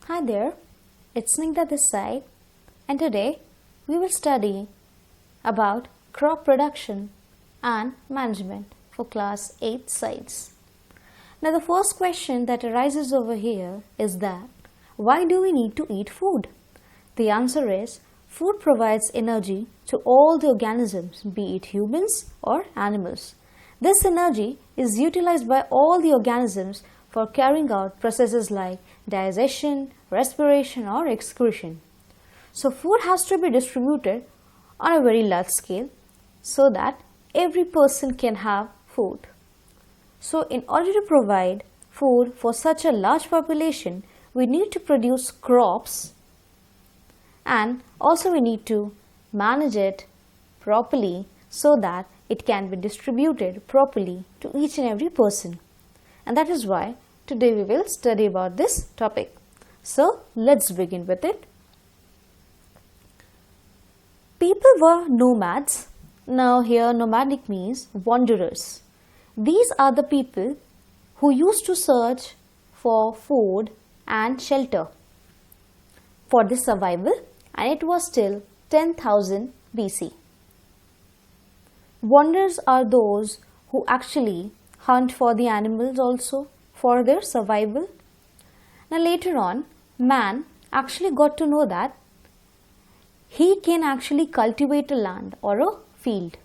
Hi there, it's Snigdha this side, and today we will study about crop production and management for class 8 science. Now the first question that arises over here is that why do we need to eat food? The answer is food provides energy to all the organisms, be it humans or animals. This energy is utilized by all the organisms for carrying out processes like digestion, respiration or excretion. So food has to be distributed on a very large scale so that every person can have food. So in order to provide food for such a large population, we need to produce crops and also we need to manage it properly so that it can be distributed properly to each and every person. And that is why today we will study about this topic. So let's begin with it. People were nomads. Now here nomadic means wanderers. These are the people who used to search for food and shelter for their survival, and it was till 10,000 BC. Wanderers are those who actually hunt for the animals also for their survival. Now later on, man actually got to know that he can actually cultivate a land or a field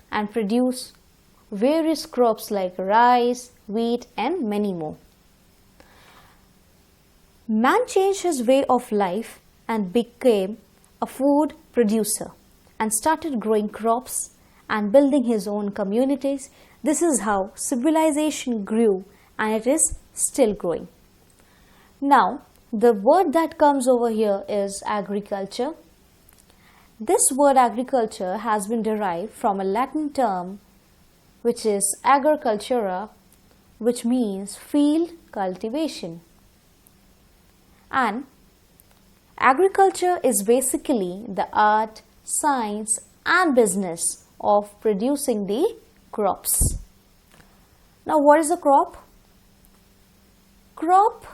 and produce various crops like rice, wheat and many more. Man changed his way of life and became a food producer and started growing crops and building his own communities. This is how civilization grew and it is still growing. Now, the word that comes over here is agriculture. This word agriculture has been derived from a Latin term which is agricultura, which means field cultivation. And agriculture is basically the art, science and business of producing the crops. Now what is a crop? Crop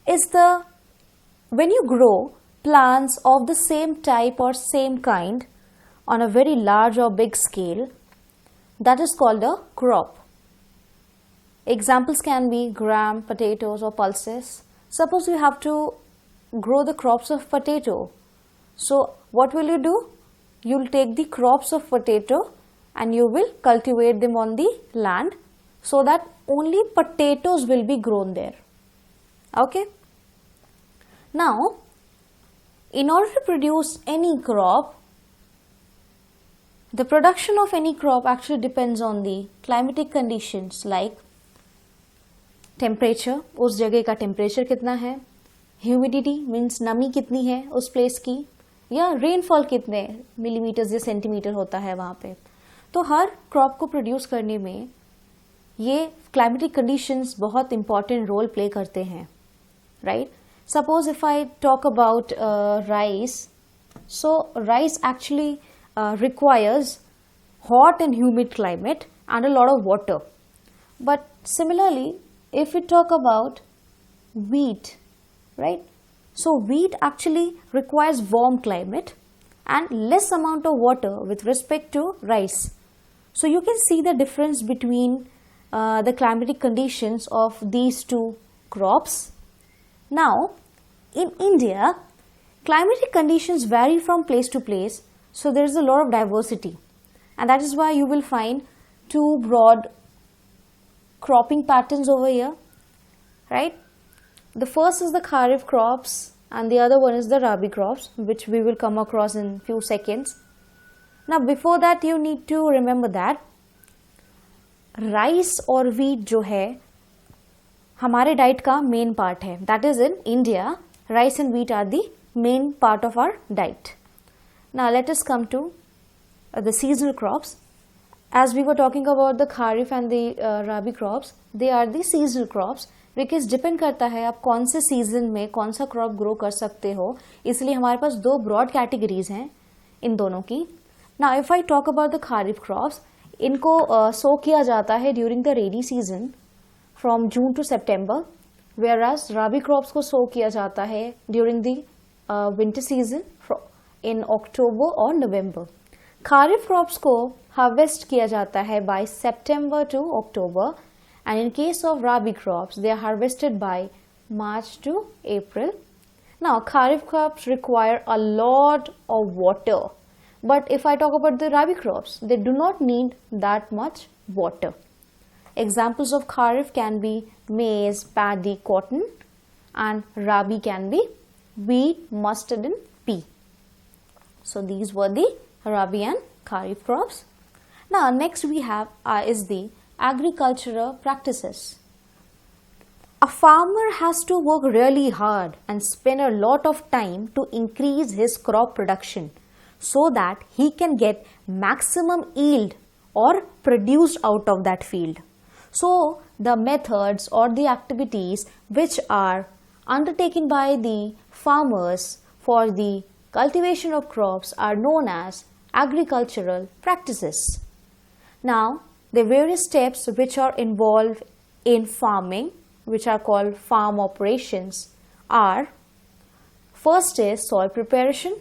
is when you grow plants of the same type or same kind on a very large or big scale, that is called a crop. Examples can be gram, potatoes or pulses. Suppose you have to grow the crops of potato. So what will you do? You will take the crops of potato and you will cultivate them on the land so that only potatoes will be grown there. Okay. Now, in order to produce any crop, the production of any crop actually depends on the climatic conditions like temperature, उस जगह का temperature कितना है, humidity means नमी कितनी है उस place की, या rainfall कितने मिलीमीटर या सेंटीमीटर होता है वहाँ पे. तो हर crop को produce करने में ये climatic conditions बहुत important role play करते हैं, right? Suppose if I talk about rice, so rice actually requires hot and humid climate and a lot of water. But similarly, if we talk about wheat, right? So wheat actually requires warm climate and less amount of water with respect to rice. So you can see the difference between the climatic conditions of these two crops. Now, in India, climatic conditions vary from place to place, so there is a lot of diversity, and that is why you will find two broad cropping patterns over here, right? The first is the Kharif crops and the other one is the Rabi crops, which we will come across in few seconds. Now before that you need to remember that rice और wheat जो है हमारे diet का main part है. That is in India, rice and wheat are the main part of our diet. Now let us come to the seasonal crops. As we were talking about the Kharif and the Rabi crops, they are the seasonal crops because depend करता है आप कौन से season में कौन सा crop grow कर सकते हो. इसलिए हमारे पास दो broad categories हैं इन दोनों की. Now if I talk about the Kharif crops, इनको sow किया जाता है during the rainy season from June to September. whereas rabi crops को sow किया जाता है during the winter season in October or November. Kharif crops को harvest किया जाता है by September to October, and in case of rabi crops they are harvested by March to April. Now Kharif crops require a lot of water, but if I talk about the rabi crops, they do not need that much water. Examples of Kharif can be maize, paddy, cotton, and rabi can be wheat, mustard and pea. So these were the rabi and Kharif crops. Now next we have is the agricultural practices. A farmer has to work really hard and spend a lot of time to increase his crop production so that he can get maximum yield or produced out of that field. So the methods or the activities which are undertaken by the farmers for the cultivation of crops are known as agricultural practices. Now, the various steps which are involved in farming, which are called farm operations, are: first is soil preparation.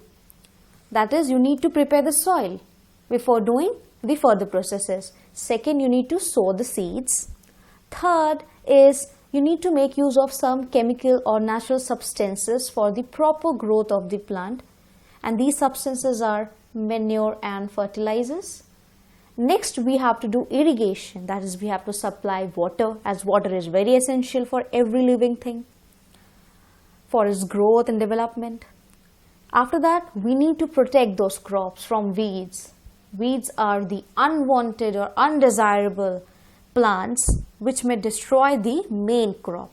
That is, you need to prepare the soil before doing the further processes. Second, you need to sow the seeds. Third is you need to make use of some chemical or natural substances for the proper growth of the plant, and these substances are manure and fertilizers. Next, we have to do irrigation. That is, we have to supply water, as water is very essential for every living thing, for its growth and development. After that, we need to protect those crops from weeds. Weeds are the unwanted or undesirable plants which may destroy the main crop.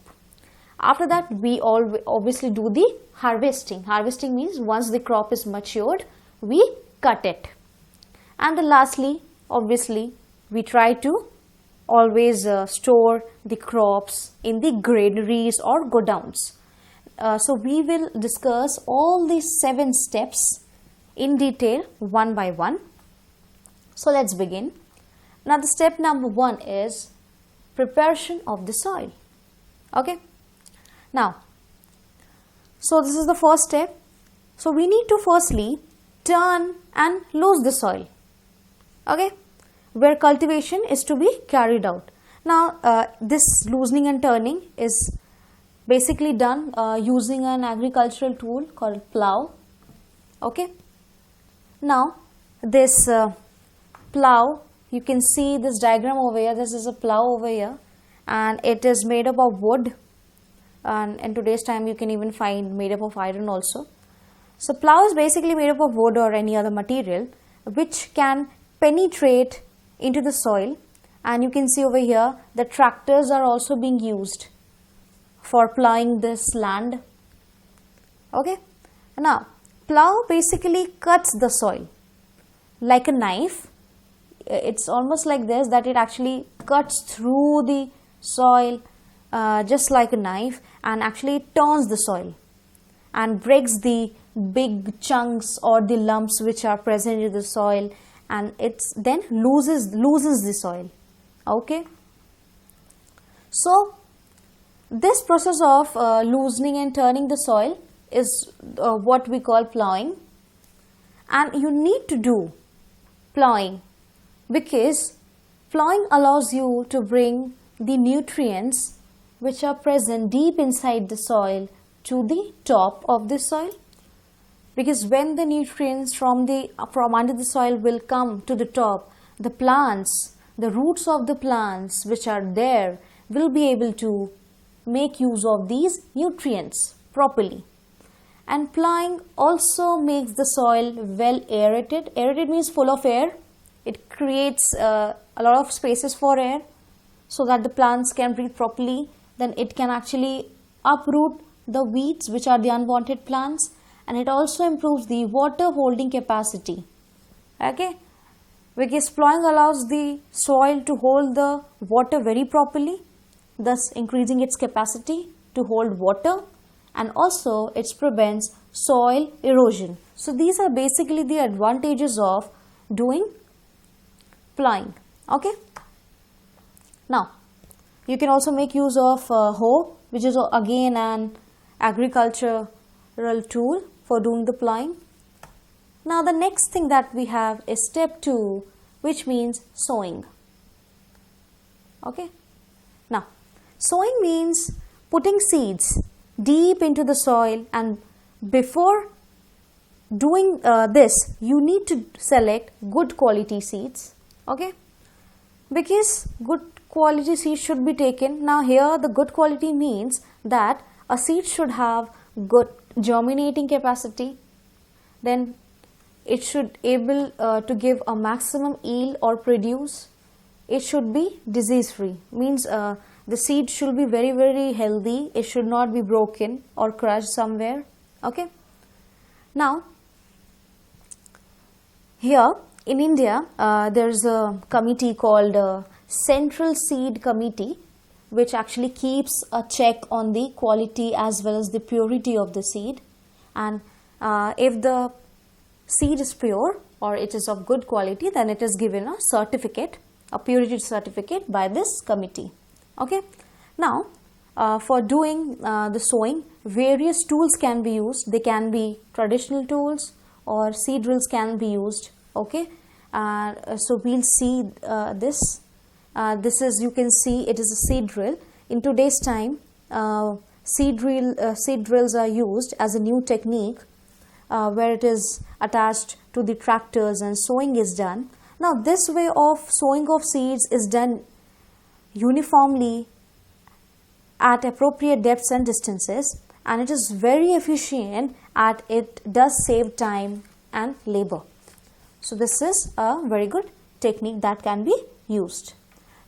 After that, we obviously do the harvesting. Harvesting means once the crop is matured, we cut it. And then lastly, obviously, we try to always store the crops in the granaries or godowns. So we will discuss all these 7 steps in detail one by one. So let's begin. Now the step number 1 is preparation of the soil. Okay. Now, so this is the first step. So we need to firstly turn and lose the soil. Okay, where cultivation is to be carried out. Now this loosening and turning is basically done using an agricultural tool called plow. Okay, now this plow, you can see this diagram over here. This is a plow over here, and it is made up of wood, and in today's time you can even find made up of iron also. So plow is basically made up of wood or any other material which can penetrate into the soil, and you can see over here the tractors are also being used for plowing this land. Okay, now plow basically cuts the soil like a knife. It's almost like this, that it actually cuts through the soil just like a knife, and actually turns the soil and breaks the big chunks or the lumps which are present in the soil, and it's then loosens the soil. Okay, so this process of loosening and turning the soil is what we call plowing, and you need to do plowing because plowing allows you to bring the nutrients which are present deep inside the soil to the top of the soil. Because when the nutrients from under the soil will come to the top, the plants, the roots of the plants which are there will be able to make use of these nutrients properly. And plowing also makes the soil well aerated. Aerated means full of air. It creates a lot of spaces for air so that the plants can breathe properly. Then it can actually uproot the weeds which are the unwanted plants, and it also improves the water holding capacity. Okay, because plowing allows the soil to hold the water very properly, thus increasing its capacity to hold water, and also it prevents soil erosion. So these are basically the advantages of doing plowing. Okay, now You can also make use of hoe, which is again an agricultural tool for doing the plowing. Now the next thing that we have is step 2, which means sowing. Okay. Now sowing means putting seeds deep into the soil, and before doing this you need to select good quality seeds. Okay, because good quality seeds should be taken. Now here the good quality means that a seed should have good germinating capacity, then it should able to give a maximum yield or produce. It should be disease free, means the seed should be very healthy. It should not be broken or crushed somewhere. Okay. Now here in India there is a committee called Central Seed Committee, which actually keeps a check on the quality as well as the purity of the seed, and if the seed is pure or it is of good quality, then it is given a certificate, a purity certificate by this committee. Okay. Now for doing the sowing, various tools can be used. They can be traditional tools or seed drills can be used. Okay. So we'll see this. This is, you can see it is a seed drill. In today's time, seed drills are used as a new technique where it is attached to the tractors and sowing is done. Now this way of sowing of seeds is done uniformly at appropriate depths and distances, and it is very efficient, and it does save time and labor. So this is a very good technique that can be used.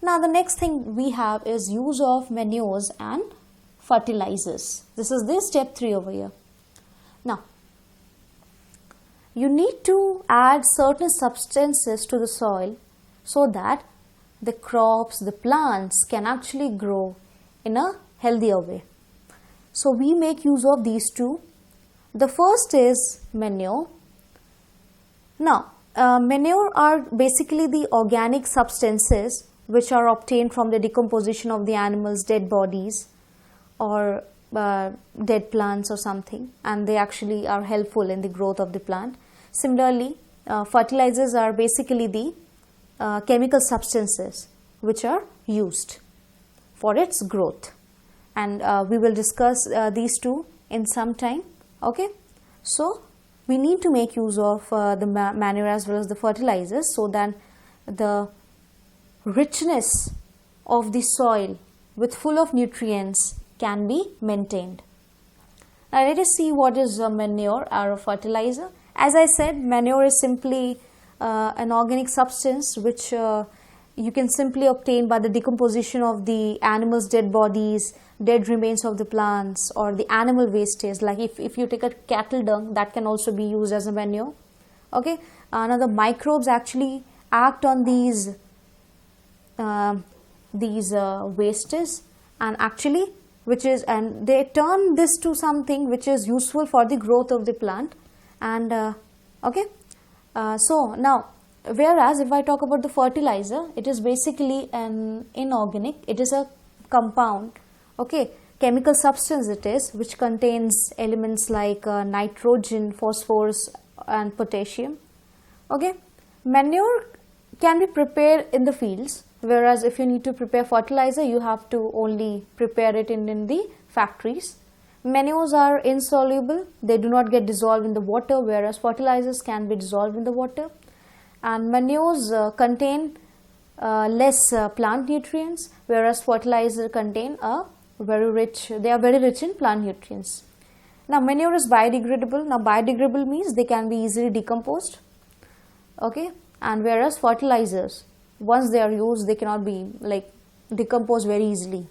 Now the next thing we have is use of manures and fertilizers. This is the step 3 over here. Now you need to add certain substances to the soil so that the crops, the plants can actually grow in a healthier way. So we make use of these two. The first is manure. Now manure are basically the organic substances which are obtained from the decomposition of the animals' dead bodies or dead plants or something, and they actually are helpful in the growth of the plant. Similarly, fertilizers are basically the chemical substances which are used for its growth, and we will discuss these two in some time. Okay, so we need to make use of the manure as well as the fertilizers so that the richness of the soil with full of nutrients can be maintained. Now let us see what is a manure or a fertilizer. As I said, manure is simply an organic substance which you can simply obtain by the decomposition of the animals' dead bodies, dead remains of the plants, or the animal wastage. Like if you take a cattle dung, that can also be used as a manure. Okay. Now the microbes actually act on these wastes, and actually and they turn this to something which is useful for the growth of the plant. And okay, so now whereas if I talk about the fertilizer, it is basically an inorganic, it is a compound, okay, chemical substance it is, which contains elements like nitrogen, phosphorus and potassium. Okay, manure can be prepared in the fields, whereas if you need to prepare fertilizer, you have to only prepare it in the factories. Manures are insoluble, they do not get dissolved in the water, whereas fertilizers can be dissolved in the water. And manures contain less plant nutrients, whereas fertilizers contain they are very rich in plant nutrients. Now manure is biodegradable. Now biodegradable means they can be easily decomposed. Okay, and whereas fertilizers, once they are used, they cannot be decomposed very easily.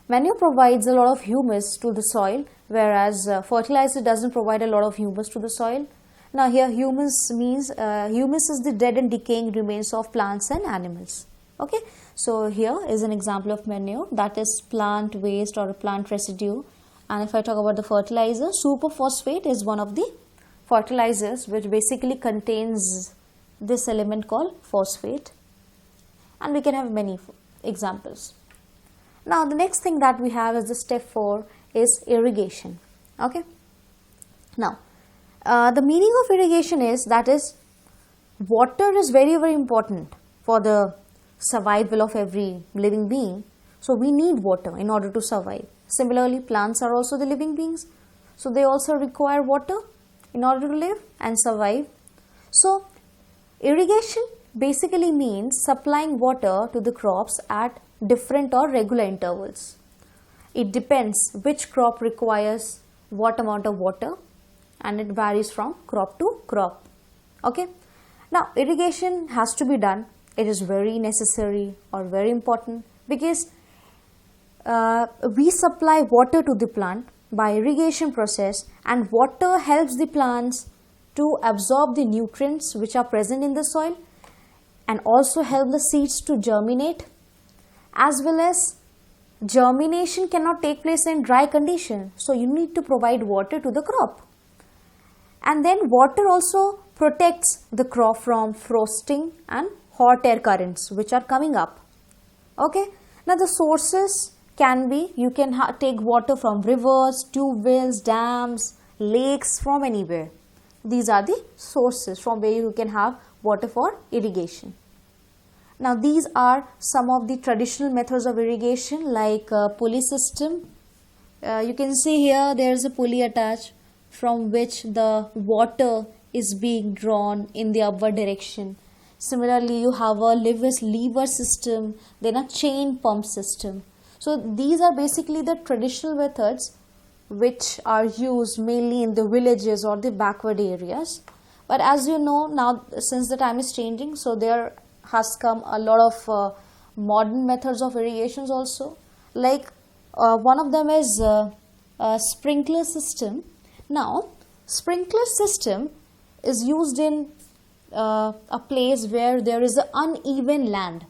Manure provides a lot of humus to the soil, whereas fertilizer doesn't provide a lot of humus to the soil. Now here humus means humus is the dead and decaying remains of plants and animals. Okay, so here is an example of manure, that is plant waste or a plant residue. And if I talk about the fertilizer, superphosphate is one of the fertilizers which basically contains this element called phosphate, and we can have many. examples. Now the next thing that we have is the step 4 is irrigation. Okay. Now the meaning of irrigation is that is water is very, very important for the survival of every living being. So we need water in order to survive. Similarly, plants are also the living beings. So they also require water in order to live and survive. So irrigation basically means supplying water to the crops at different or regular intervals. It depends which crop requires what amount of water, and it varies from crop to crop. Okay. Now irrigation has to be done. It is very necessary or very important because we supply water to the plant by irrigation process, and water helps the plants to absorb the nutrients which are present in the soil and also help the seeds to germinate, as well as germination cannot take place in dry condition. So you need to provide water to the crop. And then water also protects the crop from frosting and hot air currents which are coming up. Okay. Now the sources can be, you can take water from rivers, tube wells, dams, lakes, from anywhere. These are the sources from where you can have water for irrigation. Now these are some of the traditional methods of irrigation, like pulley system. You can see here there is a pulley attached from which the water is being drawn in the upward direction. Similarly, you have a lever system, then a chain pump system. So these are basically the traditional methods which are used mainly in the villages or the backward areas. But as you know, now since the time is changing, so there has come a lot of modern methods of irrigations also. Like one of them is a sprinkler system. Now sprinkler system is used in a place where there is an uneven land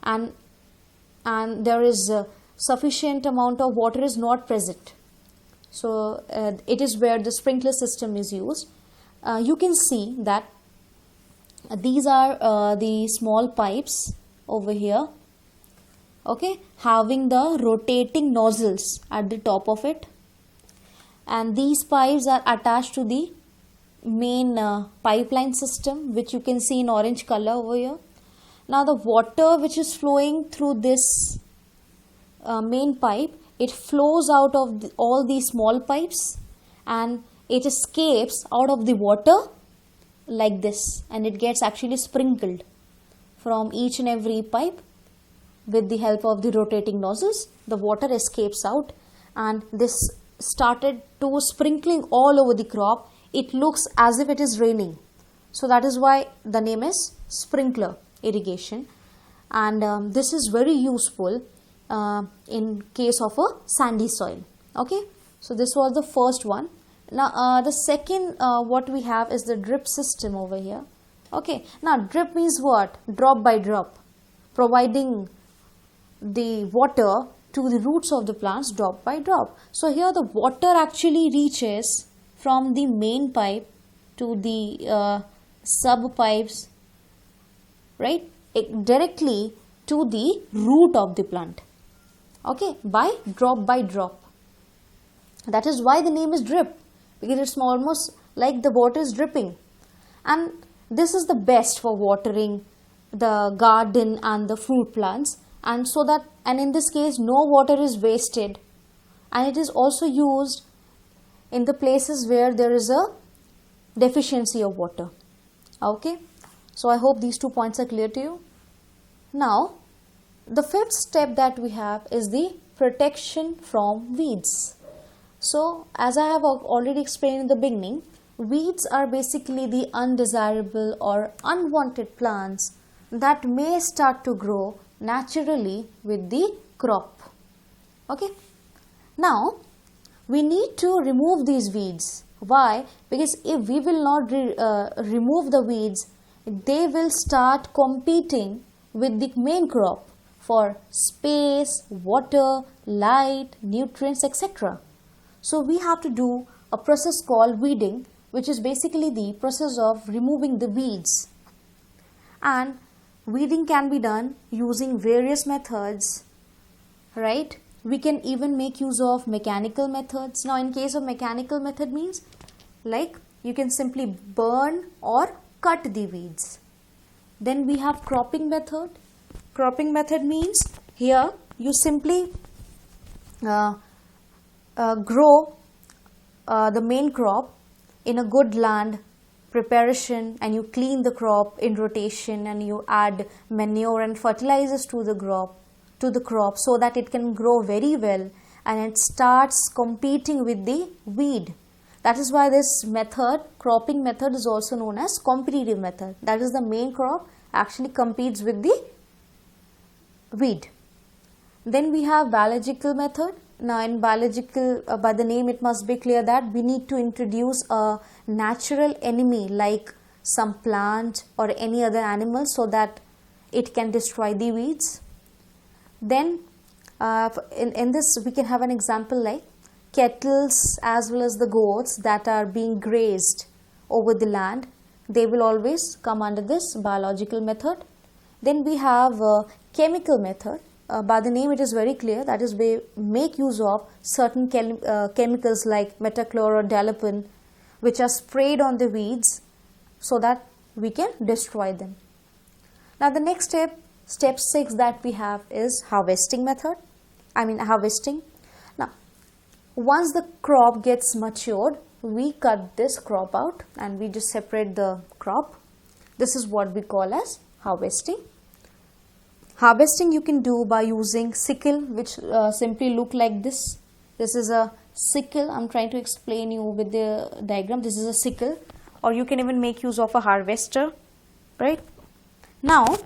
and there is a sufficient amount of water is not present. So it is where the sprinkler system is used. You can see that these are the small pipes over here, okay, having the rotating nozzles at the top of it, and these pipes are attached to the main pipeline system, which you can see in orange color over here. Now the water which is flowing through this main pipe, it flows out of all these small pipes and it escapes out of the water like this, and it gets actually sprinkled from each and every pipe. With the help of the rotating nozzles, the water escapes out, and this started to sprinkling all over the crop. It looks as if it is raining. So that is why the name is sprinkler irrigation, and this is very useful in case of a sandy soil. Okay, so this was the first one. Now the second what we have is the drip system over here. Okay, now drip means what? Drop by drop, providing the water to the roots of the plants drop by drop. So here the water actually reaches from the main pipe to the sub pipes, right, directly to the root of the plant. Okay, by drop. That is why the name is drip, because it's almost like the water is dripping. And this is the best for watering the garden and the fruit plants, and so that, and in this case no water is wasted, and it is also used in the places where there is a deficiency of water. Okay, so I hope these 2 points are clear to you. Now the fifth step that we have is the protection from weeds. So as I have already explained in the beginning, weeds are basically the undesirable or unwanted plants that may start to grow naturally with the crop. Okay, now we need to remove these weeds. Why? Because if we will not remove the weeds, they will start competing with the main crop for space, water, light, nutrients, etc. So we have to do a process called weeding, which is basically the process of removing the weeds. And weeding can be done using various methods, right? We can even make use of mechanical methods. Now in case of mechanical method means like you can simply burn or cut the weeds. Then we have cropping method. Cropping method means here you simply grow the main crop in a good land preparation, and you clean the crop in rotation, and you add manure and fertilizers to the crop so that it can grow very well and it starts competing with the weed. That is why this method, cropping method, is also known as competitive method. That is, the main crop actually competes with the weed. Then we have biological method. Now in biological, by the name it must be clear that we need to introduce a natural enemy like some plant or any other animal so that it can destroy the weeds. Then in this we can have an example like kettles as well as the goats that are being grazed over the land. They will always come under this biological method. Then we have chemical method. By the name it is very clear, that is, we make use of certain chemicals like metachlorodiazepine which are sprayed on the weeds so that we can destroy them. Now the next step 6 that we have is harvesting method. Harvesting. Now once the crop gets matured, we cut this crop out and we just separate the crop. This is what we call as harvesting. Harvesting you can do by using sickle, which simply look like this. This is a sickle. I'm trying to explain you with the diagram. This is a sickle, or you can even make use of a harvester, right? Now,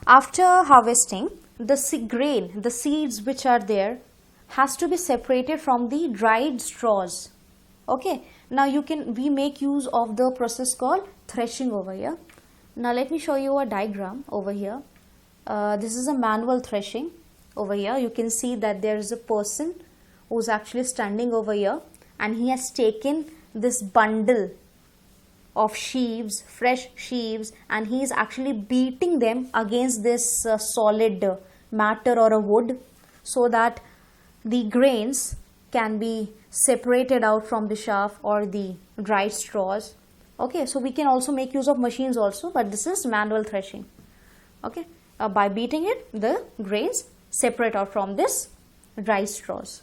after harvesting, the grain, the seeds which are there, has to be separated from the dried straws. Okay. Now we make use of the process called threshing over here. Now let me show you a diagram over here. This is a manual threshing. Over here you can see that there is a person who is actually standing over here, and he has taken this bundle of sheaves, fresh sheaves, and he is actually beating them against this solid matter or a wood so that the grains can be separated out from the chaff or the dried straws. Okay, so we can also make use of machines also, but this is manual threshing. Okay, by beating it, the grains separate out from this dry straws.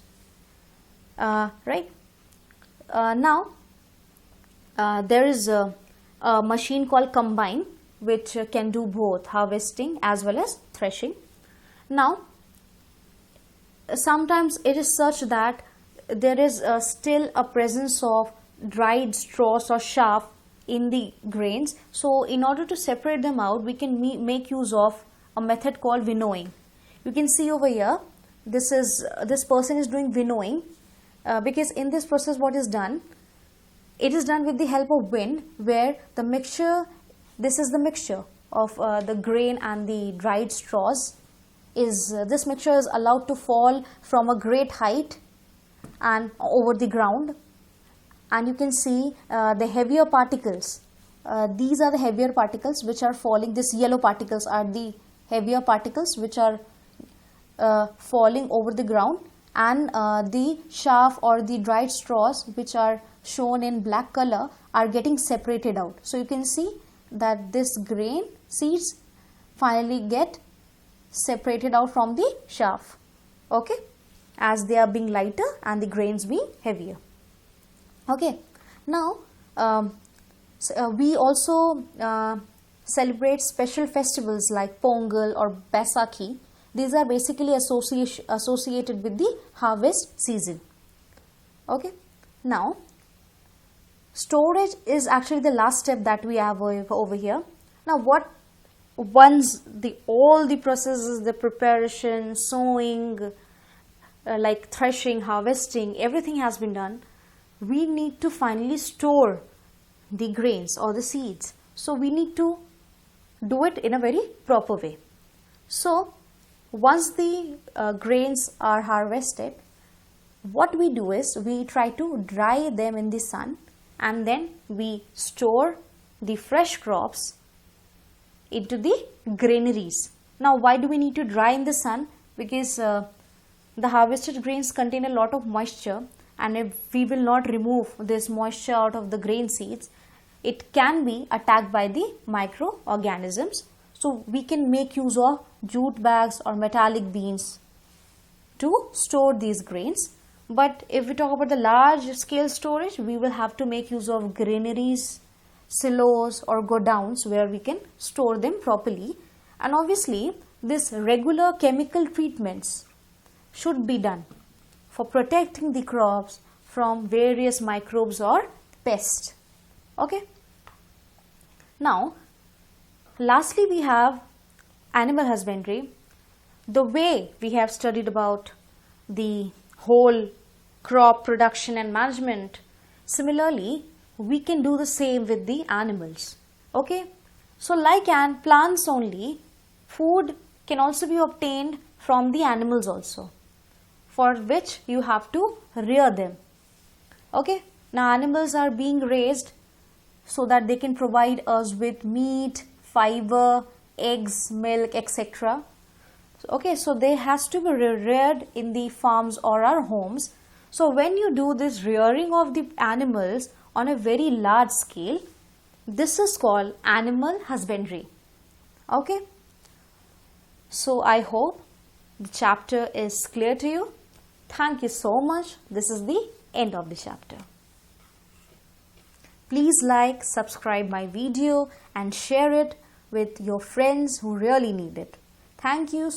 Right. Now there is a machine called combine which can do both harvesting as well as threshing. Now sometimes it is such that there is still a presence of dried straws or chaff in the grains. So in order to separate them out, we can make use of a method called winnowing. You can see over here, this person is doing winnowing because in this process what is done, it is done with the help of wind, where the mixture, this is the mixture of the grain and the dried straws, this mixture is allowed to fall from a great height and over the ground. And you can see the heavier particles. These are the heavier particles which are falling. These yellow particles are the heavier particles which are falling over the ground, and the chaff or the dried straws which are shown in black color are getting separated out. So you can see that this grain seeds finally get separated out from the chaff, okay, as they are being lighter and the grains being heavier. Okay, now we also celebrate special festivals like Pongal or Baisakhi. These are basically associated with the harvest season. Okay, now storage is actually the last step that we have over here. Now once all the processes, the preparation, sowing, like threshing, harvesting, everything has been done, we need to finally store the grains or the seeds. So we need to do it in a very proper way. So once the grains are harvested, what we do is we try to dry them in the sun, and then we store the fresh crops into the granaries. Now, why do we need to dry in the sun? Because the harvested grains contain a lot of moisture, and if we will not remove this moisture out of the grain seeds, it can be attacked by the microorganisms. So we can make use of jute bags or metallic bins to store these grains. But if we talk about the large scale storage, we will have to make use of granaries, silos or godowns where we can store them properly. And obviously, this regular chemical treatments should be done for protecting the crops from various microbes or pests. Okay. Now, lastly, we have animal husbandry. The way we have studied about the whole crop production and management, similarly, we can do the same with the animals. Okay. So, like plants only, food can also be obtained from the animals also, for which you have to rear them. Okay. Now, animals are being raised so that they can provide us with meat, fiber, eggs, milk, etc. Okay, so they has to be reared in the farms or our homes. So when you do this rearing of the animals on a very large scale, this is called animal husbandry. Okay, so I hope the chapter is clear to you. Thank you so much. This is the end of the chapter. Please like, subscribe my video and share it with your friends who really need it. Thank you.